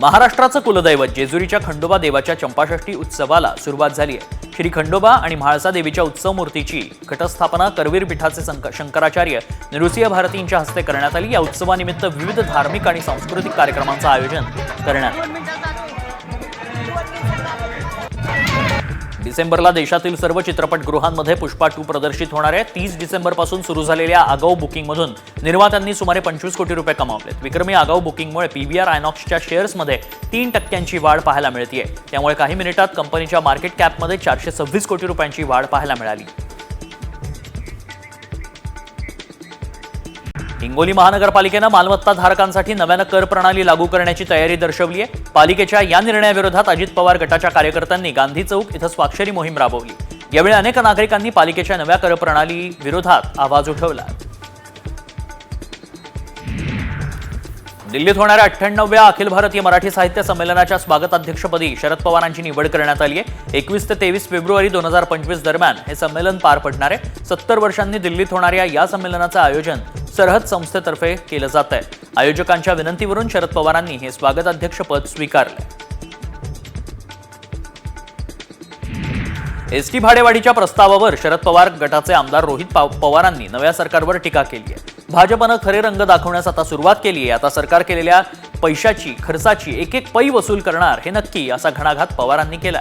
महाराष्ट्राचं कुलदैवत जेजुरीच्या खंडोबा देवाच्या चंपाषष्ठी उत्सवाला सुरुवात झाली आहे। श्री खंडोबा आणि म्हाळसा देवीच्या उत्सव मूर्तीची घटस्थापना करवीर पीठाचे शंकराचार्य नृसिंह भारतींच्या हस्ते करण्यात आली। या उत्सवानिमित्त विविध धार्मिक आणि सांस्कृतिक कार्यक्रमांचं आयोजन करण्यात आलं। डिसेंबरला देशातील सर्व चित्रपटगृहांमध्ये पुष्पा 2 प्रदर्शित होणार आहे। 30 डिसेंबरपासून सुरू झालेल्या आगाऊ बुकिंगमधून निर्मात्यांनी सुमारे 25 कोटी रुपये कमावलेत। विक्रमी आगाऊ बुकिंगमुळे पीव्हीआर आयनॉक्सच्या शेअर्समध्ये 3% वाढ पाहायला मिळते। त्यामुळे काही मिनिटात कंपनीच्या मार्केट कॅपमध्ये 426 कोटी रुपयांची वाढ पाहायला मिळाली। हिंगोली महानगरपालिकेनं मालमत्ता धारकांसाठी नव्यानं कर प्रणाली लागू करण्याची तयारी दर्शवली आहे। पालिकेच्या या निर्णयाविरोधात अजित पवार गटाच्या कार्यकर्त्यांनी गांधी चौक इथं स्वाक्षरी मोहीम राबवली। यावेळी अनेक नागरिकांनी पालिकेच्या नव्या कर प्रणाली विरोधात आवाज उठवला। दिल्लीत होणाऱ्या 98व्या अखिल भारतीय मराठी साहित्य संमेलनाच्या स्वागताध्यक्षपदी शरद पवारांची निवड करण्यात आली आहे। 21 ते 23 फेब्रुवारी 2025 दरम्यान हे संमेलन पार पडणार आहे। 70 वर्षांनी दिल्लीत होणाऱ्या या संमेलनाचं आयोजन सरहद संस्थेतर्फे केलं जात आहे। आयोजकांच्या विनंतीवरून शरद पवारांनी हे स्वागताध्यक्षपद स्वीकारलं। एसटी भाडेवाढीच्या प्रस्तावावर शरद पवार गटाचे आमदार रोहित पवारांनी नव्या सरकारवर टीका केली आहे। भाजपनं खरे रंग दाखवण्यास आता सुरुवात केली आहे। आता सरकार केलेल्या खर्चाची एक एक पै वसूल करणार हे नक्की, असा घणाघात पवारांनी केला।